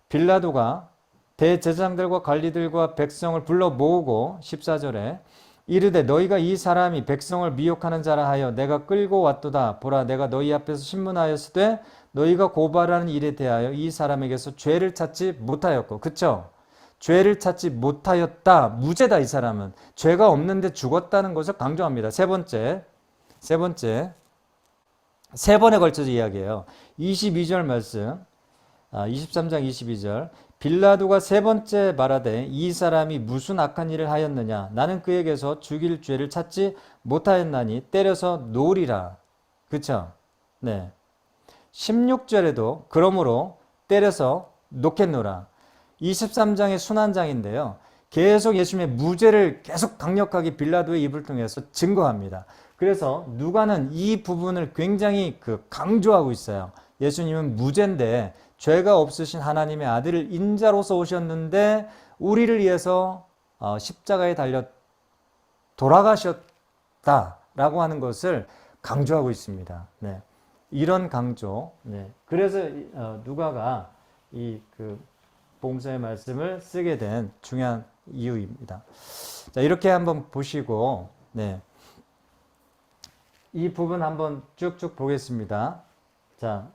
빌라도가 대제사장들과 관리들과 백성을 불러 모으고 14절에 이르되 너희가 이 사람이 백성을 미혹하는 자라 하여 내가 끌고 왔도다. 보라 내가 너희 앞에서 신문하였으되 너희가 고발하는 일에 대하여 이 사람에게서 죄를 찾지 못하였고. 그쵸? 죄를 찾지 못하였다. 무죄다 이 사람은. 죄가 없는데 죽었다는 것을 강조합니다. 세 번째 세 번에 걸쳐서 이야기해요. 22절 말씀 23장 22절 빌라도가 세 번째 말하되 이 사람이 무슨 악한 일을 하였느냐 나는 그에게서 죽일 죄를 찾지 못하였나니 때려서 놓으리라. 그쵸? 16절에도 그러므로 때려서 놓겠노라. 23장의 순환장인데요. 계속 예수님의 무죄를 계속 강력하게 빌라도의 입을 통해서 증거합니다. 그래서 누가는 이 부분을 굉장히 강조하고 있어요. 예수님은 무죄인데 죄가 없으신 하나님의 아들을 인자로서 오셨는데 우리를 위해서 십자가에 달려 돌아가셨다라고 하는 것을 강조하고 있습니다. 이런 강조. 그래서 누가가 이 복음서의 말씀을 쓰게 된 중요한 이유입니다. 자, 이렇게 한번 보시고 이 부분 한번 쭉쭉 보겠습니다. 자,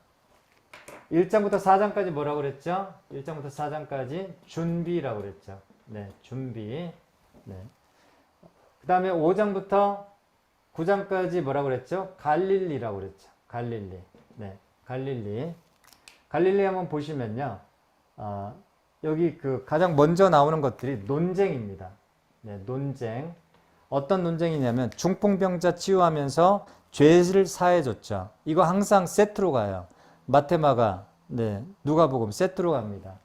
1장부터 4장까지 뭐라고 그랬죠? 1장부터 4장까지 준비라고 그랬죠. 준비. 그 다음에 5장부터 9장까지 뭐라고 그랬죠? 갈릴리라고 그랬죠. 갈릴리. 갈릴리 한번 보시면요. 여기 가장 먼저 나오는 것들이 논쟁입니다. 논쟁. 어떤 논쟁이냐면 중풍병자 치유하면서 죄를 사해줬죠. 이거 항상 세트로 가요. 마테마가, 누가복음 세트로 갑니다.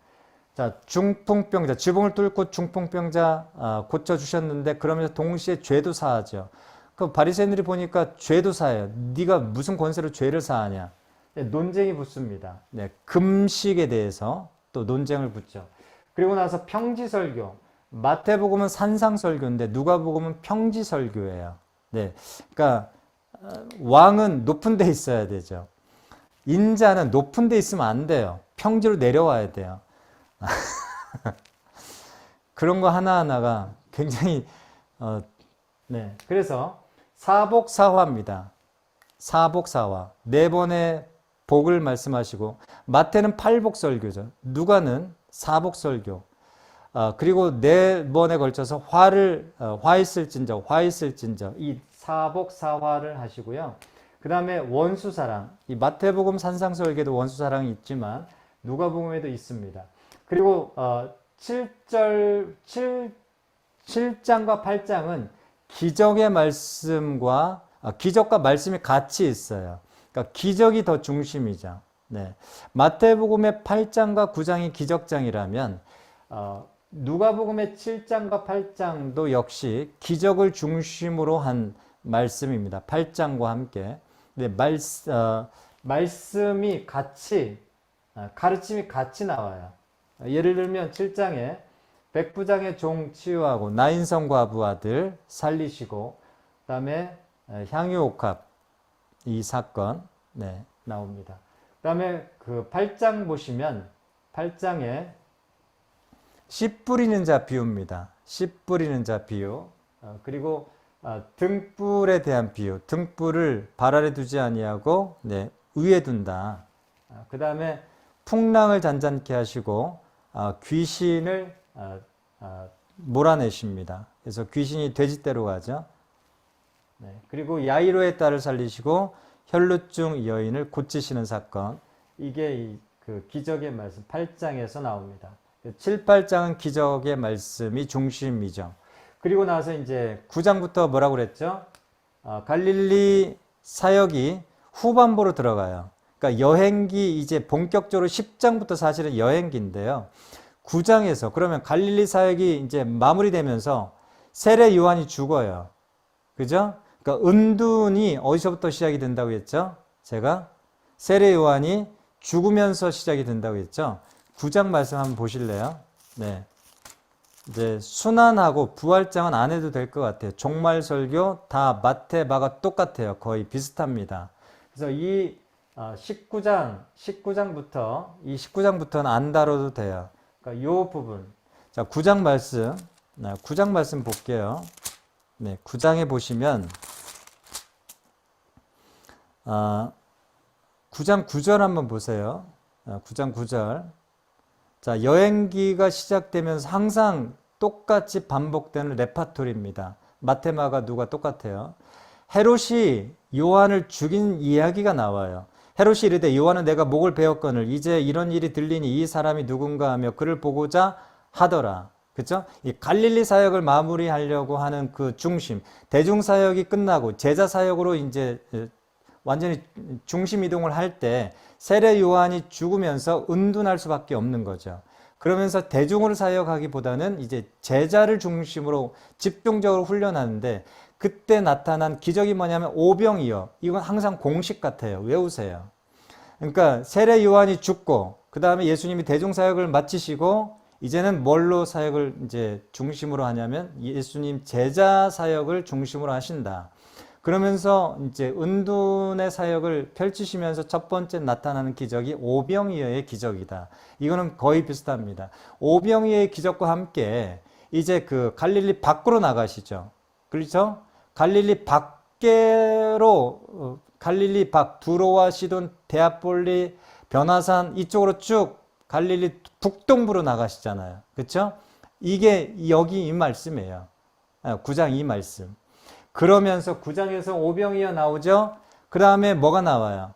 자, 중풍병자, 지붕을 뚫고 중풍병자 고쳐주셨는데 그러면서 동시에 죄도 사하죠. 그 바리새인들이 보니까 죄도 사해요. 네가 무슨 권세로 죄를 사하냐. 논쟁이 붙습니다. 금식에 대해서 또 논쟁을 붙죠. 그리고 나서 평지설교. 마태복음은 산상설교인데 누가복음은 평지설교예요. 그러니까 왕은 높은 데 있어야 되죠. 인자는 높은 데 있으면 안 돼요. 평지로 내려와야 돼요. 그런 거 하나하나가 굉장히 그래서 사복사화입니다. 사복사화. 네 번의 복을 말씀하시고 마태는 팔복설교죠. 누가는 사복설교. 그리고 네 번에 걸쳐서 화 있을진저 이 사복사화를 하시고요. 그 다음에 원수사랑. 이 마태복음 산상설교에도 원수사랑이 있지만 누가복음에도 있습니다. 그리고 7장과 8장은 기적의 말씀과 기적과 말씀이 같이 있어요. 그러니까 기적이 더 중심이죠. 마태복음의 8장과 9장이 기적장이라면 누가복음의 7장과 8장도 역시 기적을 중심으로 한 말씀입니다. 8장과 함께. 근데 말씀이 같이, 가르침이 같이 나와요. 예를 들면 7장에 백부장의 종 치유하고 나인성 과부 아들 살리시고, 그 다음에 향유옥합 이 사건 나옵니다. 그 다음에 그 8장 보시면 8장에 씨 뿌리는 자 비유입니다. 씨 뿌리는 자 비유. 그리고 등불에 대한 비유. 등불을 발 아래 두지 아니하고 위에 둔다. 그 다음에 풍랑을 잔잔케 하시고 귀신을 몰아내십니다. 그래서 귀신이 돼지떼로 가죠. 그리고 야이로의 딸을 살리시고 혈루증 여인을 고치시는 사건. 이게 그 기적의 말씀 8장에서 나옵니다. 7, 8장은 기적의 말씀이 중심이죠. 그리고 나서 이제 9장부터 뭐라고 그랬죠? 갈릴리 사역이 후반부로 들어가요. 그러니까 여행기 이제 본격적으로 10장부터 사실은 여행기인데요. 9장에서 그러면 갈릴리 사역이 이제 마무리되면서 세례 요한이 죽어요. 그죠? 그러니까 은둔이 어디서부터 시작이 된다고 했죠? 제가 세례 요한이 죽으면서 시작이 된다고 했죠? 9장 말씀 한번 보실래요? 네. 이제 순환하고 부활장은 안 해도 될 것 같아요. 종말 설교 다 마태, 마가 똑같아요. 거의 비슷합니다. 그래서 이 19장부터는 안 다뤄도 돼요. 그러니까 요 부분. 자, 9장 말씀. 9장 말씀 볼게요. 9장에 보시면 9장 9절 한번 보세요. 9장 9절. 자, 여행기가 시작되면서 항상 똑같이 반복되는 레파토리입니다. 마테마가 누가 똑같아요. 헤롯이 요한을 죽인 이야기가 나와요. 헤롯이 이르되 요한은 내가 목을 베었거늘 이제 이런 일이 들리니 이 사람이 누군가 하며 그를 보고자 하더라. 그렇죠? 이 갈릴리 사역을 마무리하려고 하는 그 중심, 대중 사역이 끝나고 제자 사역으로 이제 완전히 중심 이동을 할 때 세례 요한이 죽으면서 은둔할 수밖에 없는 거죠. 그러면서 대중으로 사역하기보다는 이제 제자를 중심으로 집중적으로 훈련하는데 그때 나타난 기적이 뭐냐면 오병이어. 이건 항상 공식 같아요. 외우세요. 그러니까 세례 요한이 죽고 그 다음에 예수님이 대중 사역을 마치시고 이제는 뭘로 사역을 이제 중심으로 하냐면 예수님 제자 사역을 중심으로 하신다. 그러면서 이제 은둔의 사역을 펼치시면서 첫 번째 나타나는 기적이 오병이어의 기적이다. 이거는 거의 비슷합니다. 오병이어의 기적과 함께 이제 그 갈릴리 밖으로 나가시죠. 그렇죠? 갈릴리 밖으로 갈릴리 밖 두로와 시돈 데아폴리 변화산 이쪽으로 쭉 갈릴리 북동부로 나가시잖아요. 그렇죠? 이게 여기 이 말씀이에요. 9장 이 말씀. 그러면서 9장에서 오병이어 나오죠. 그 다음에 뭐가 나와요?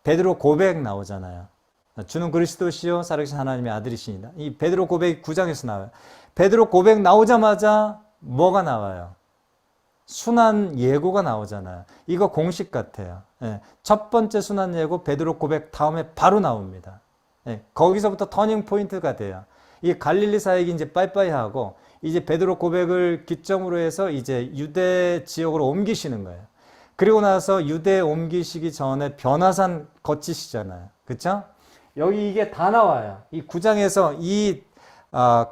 베드로 고백 나오잖아요. 주는 그리스도시요 살아계신 하나님의 아들이시니다. 이 베드로 고백이 9장에서 나와요. 베드로 고백 나오자마자 뭐가 나와요? 순환 예고가 나오잖아요. 이거 공식 같아요. 첫 번째 순환 예고 베드로 고백 다음에 바로 나옵니다. 거기서부터 터닝 포인트가 돼요. 이 갈릴리 사역이 이제 빠이빠이 하고 이제 베드로 고백을 기점으로 해서 이제 유대 지역으로 옮기시는 거예요. 그리고 나서 유대에 옮기시기 전에 변화산 거치시잖아요. 그렇죠? 여기 이게 다 나와요. 이 9장에서 이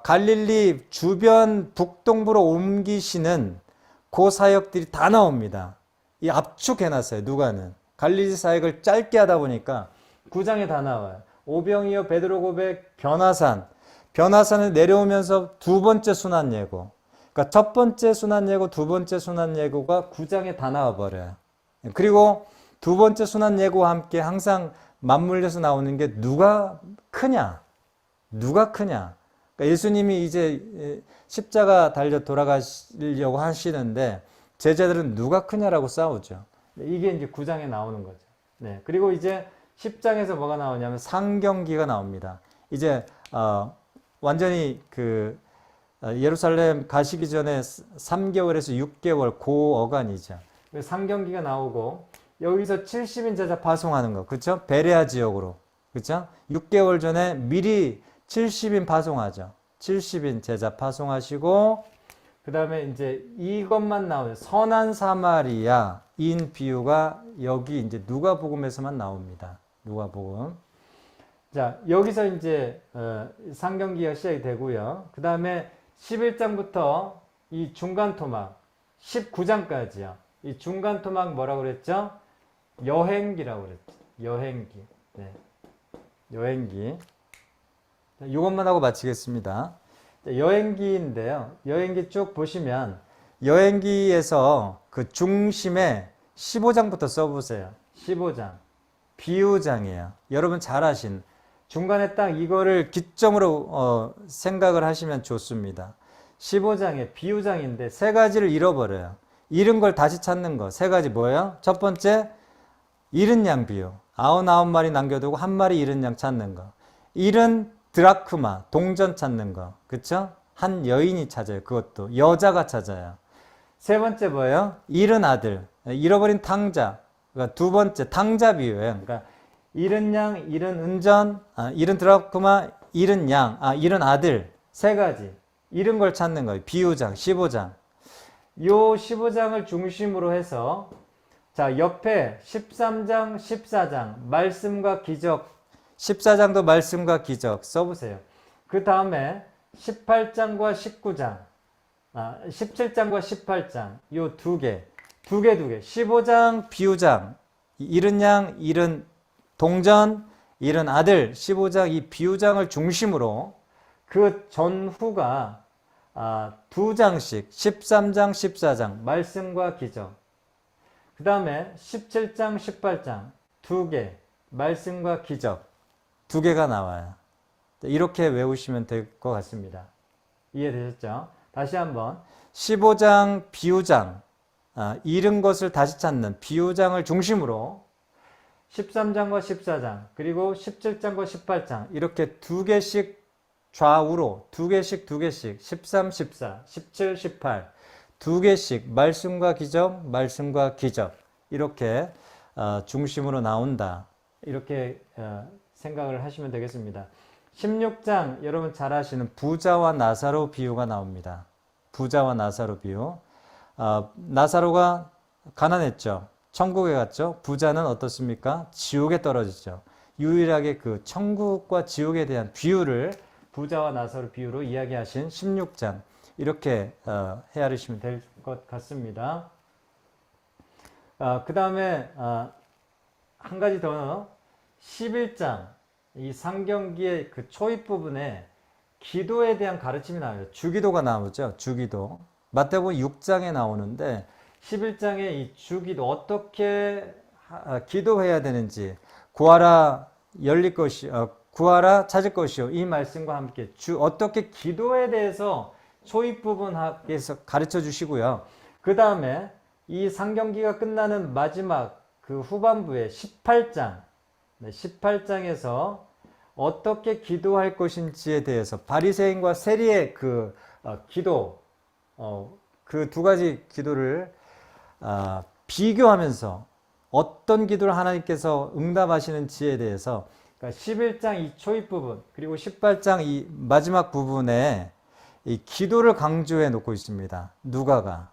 갈릴리 주변 북동부로 옮기시는 그 사역들이 다 나옵니다. 이 압축해놨어요. 누가는. 갈릴리 사역을 짧게 하다 보니까 9장에 다 나와요. 오병이어, 베드로 고백, 변화산을 내려오면서 두 번째 순환 예고. 그러니까 첫 번째 순환 예고, 두 번째 순환 예고가 9장에 다 나와버려요. 그리고 두 번째 순환 예고와 함께 항상 맞물려서 나오는 게 누가 크냐? 누가 크냐? 그러니까 예수님이 이제 십자가 달려 돌아가시려고 하시는데 제자들은 누가 크냐라고 싸우죠. 이게 이제 9장에 나오는 거죠. 네. 그리고 이제 10장에서 뭐가 나오냐면 상경기가 나옵니다. 이제 완전히 그 예루살렘 가시기 전에 3개월에서 6개월 고어간이죠. 상경기가 나오고 여기서 70인 제자 파송하는 거. 그렇죠? 베레아 지역으로. 그렇죠? 6개월 전에 미리 70인 파송하죠. 70인 제자 파송하시고, 그 다음에 이제 이것만 나오죠. 선한 사마리아인 비유가 여기 이제 누가복음에서만 나옵니다. 누가복음. 자, 여기서 이제 상경기가 시작이 되고요. 그 다음에 11장부터 이 중간 토막 19장까지요. 이 중간 토막 뭐라고 그랬죠? 여행기라고 그랬죠. 여행기. 네. 여행기. 이것만 하고 마치겠습니다. 여행기인데요. 여행기 쭉 보시면 여행기에서 그 중심에 15장부터 써보세요. 15장. 비유장이에요. 여러분 잘 아신. 중간에 딱 이거를 기점으로 생각을 하시면 좋습니다. 15장의 비유장인데 세 가지를 잃어버려요. 잃은 걸 다시 찾는 거. 세 가지 뭐예요? 첫 번째, 잃은 양 비유. 99마리 남겨두고 한 마리 잃은 양 찾는 거. 잃은 드라크마, 동전 찾는 거. 그쵸? 한 여인이 찾아요. 그것도. 여자가 찾아요. 세 번째 뭐예요? 잃은 아들. 잃어버린 탕자. 그러니까 두 번째, 탕자 비유예요. 그러니까 잃은 양, 잃은 은전, 잃은 드라크마, 잃은 양, 잃은 아들. 세 가지. 잃은 걸 찾는 거예요. 비유장, 15장. 요 15장을 중심으로 해서 자, 옆에 13장, 14장, 말씀과 기적. 14장도 말씀과 기적 써보세요. 그 다음에 18장과 19장, 17장과 18장, 요 두 개. 15장 비유장, 잃은 양, 잃은 동전, 잃은 아들, 15장 이 비유장을 중심으로 그 전후가 두 장씩 13장, 14장 말씀과 기적. 그 다음에 17장, 18장 두 개 말씀과 기적 두 개가 나와요. 이렇게 외우시면 될 것 같습니다. 이해되셨죠? 다시 한번 15장 비유장, 잃은 것을 다시 찾는 비유장을 중심으로 13장과 14장 그리고 17장과 18장 이렇게 두 개씩 좌우로 두 개씩 13, 14, 17, 18 두 개씩 말씀과 기적, 말씀과 기적 이렇게 중심으로 나온다. 이렇게 생각을 하시면 되겠습니다. 16장 여러분 잘 아시는 부자와 나사로 비유가 나옵니다. 부자와 나사로 비유. 나사로가 가난했죠. 천국에 갔죠. 부자는 어떻습니까? 지옥에 떨어지죠. 유일하게 그 천국과 지옥에 대한 비유를 부자와 나사로 비유로 이야기하신 16장 이렇게 헤아리시면 될 것 같습니다. 그 다음에 한 가지 더 11장 이 상경기의 그 초입 부분에 기도에 대한 가르침이 나와요. 주기도가 나오죠. 주기도. 마태복음 6장에 나오는데 11장에 이 주기도 어떻게 기도해야 되는지 구하라 열릴 것이 구하라 찾을 것이요 이 말씀과 함께 어떻게 기도에 대해서 초입 부분에서 가르쳐 주시고요. 그 다음에 이 상경기가 끝나는 마지막 그 후반부에 18장 18장에서 어떻게 기도할 것인지에 대해서 바리새인과 세리의 그 기도 그 두 가지 기도를 비교하면서 어떤 기도를 하나님께서 응답하시는지에 대해서 그러니까 11장 이 초입 부분 그리고 18장 이 마지막 부분에 이 기도를 강조해 놓고 있습니다. 누가가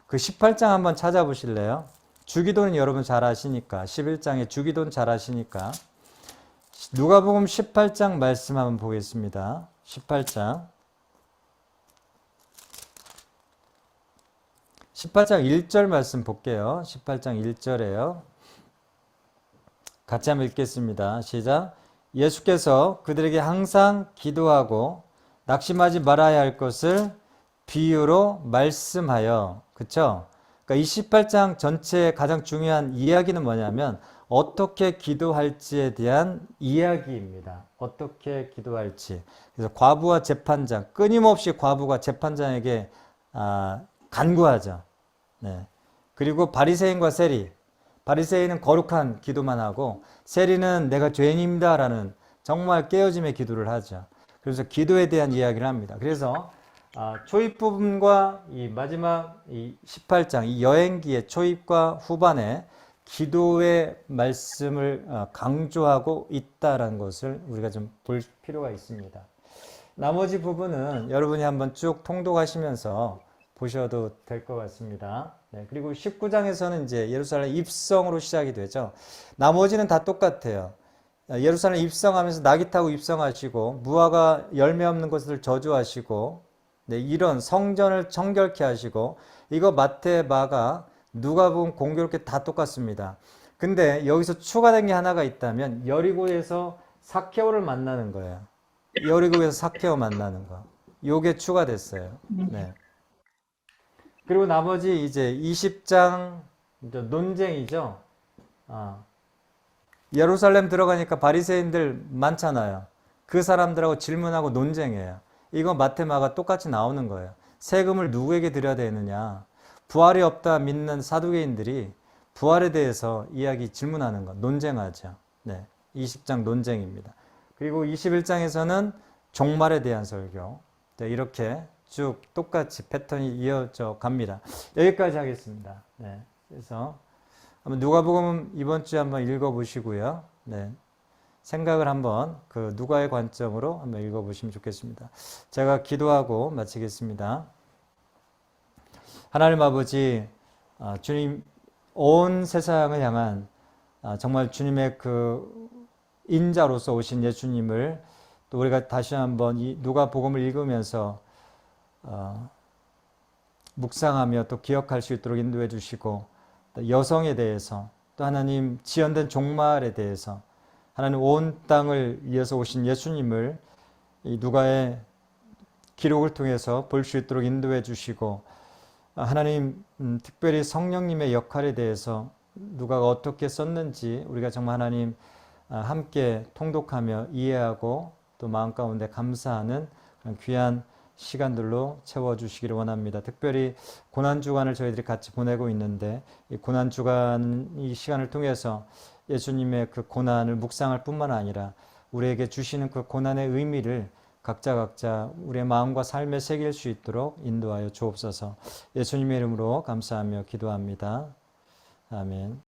그 18장 한번 찾아보실래요? 주기도는 여러분 잘 아시니까 11장의 주기도는 잘 아시니까 누가복음 18장 말씀 한번 보겠습니다. 18장 1절 말씀 볼게요. 18장 1절에요. 같이 한번 읽겠습니다. 시작. 예수께서 그들에게 항상 기도하고 낙심하지 말아야 할 것을 비유로 말씀하여 그쵸? 그러니까 이 18장 전체의 가장 중요한 이야기는 뭐냐면 어떻게 기도할지에 대한 이야기입니다. 어떻게 기도할지. 그래서 과부와 재판장, 끊임없이 과부가 재판장에게 간구하죠. 네. 그리고 바리새인과 세리. 바리새인은 거룩한 기도만 하고 세리는 내가 죄인입니다 라는 정말 깨어짐의 기도를 하죠. 그래서 기도에 대한 이야기를 합니다. 그래서 초입 부분과 이 마지막 이 18장 이 여행기의 초입과 후반에 기도의 말씀을 강조하고 있다라는 것을 우리가 좀 볼 필요가 있습니다. 나머지 부분은 여러분이 한번 쭉 통독하시면서 보셔도 될 것 같습니다. 네, 그리고 19장에서는 이제 예루살렘 입성으로 시작이 되죠. 나머지는 다 똑같아요. 예루살렘 입성하면서 나귀 타고 입성하시고 무화과 열매 없는 것을 저주하시고 네, 이런 성전을 정결케 하시고 이거 마태, 마가, 누가복음, 공교롭게 다 똑같습니다. 근데 여기서 추가된 게 하나가 있다면 여리고에서 삭개오를 만나는 거예요. 여리고에서 삭개오 만나는 거. 요게 추가됐어요. 네. 그리고 나머지 이제 20장 논쟁이죠. 예루살렘 들어가니까 바리새인들 많잖아요. 그 사람들하고 질문하고 논쟁해요. 이거 마테마가 똑같이 나오는 거예요. 세금을 누구에게 드려야 되느냐. 부활이 없다 믿는 사두개인들이 부활에 대해서 이야기 질문하는 거, 논쟁하죠. 네, 20장 논쟁입니다. 그리고 21장에서는 종말에 대한 설교. 네, 이렇게 쭉 똑같이 패턴이 이어져 갑니다. 여기까지 하겠습니다. 네, 그래서 한번 누가복음 이번 주에 한번 읽어보시고요. 네, 생각을 한번 그 누가의 관점으로 한번 읽어보시면 좋겠습니다. 제가 기도하고 마치겠습니다. 하나님 아버지, 주님 온 세상을 향한 정말 주님의 그 인자로서 오신 예수님을 또 우리가 다시 한번 이 누가복음을 읽으면서 묵상하며 또 기억할 수 있도록 인도해 주시고 또 여성에 대해서 또 하나님 지연된 종말에 대해서 하나님 온 땅을 위해서 오신 예수님을 이 누가의 기록을 통해서 볼 수 있도록 인도해 주시고 하나님 특별히 성령님의 역할에 대해서 누가가 어떻게 썼는지 우리가 정말 하나님 함께 통독하며 이해하고 또 마음 가운데 감사하는 그런 귀한 시간들로 채워주시기를 원합니다. 특별히 고난주간을 저희들이 같이 보내고 있는데 이 고난주간 이 시간을 통해서 예수님의 그 고난을 묵상할 뿐만 아니라 우리에게 주시는 그 고난의 의미를 각자 우리의 마음과 삶에 새길 수 있도록 인도하여 주옵소서. 예수님의 이름으로 감사하며 기도합니다. 아멘.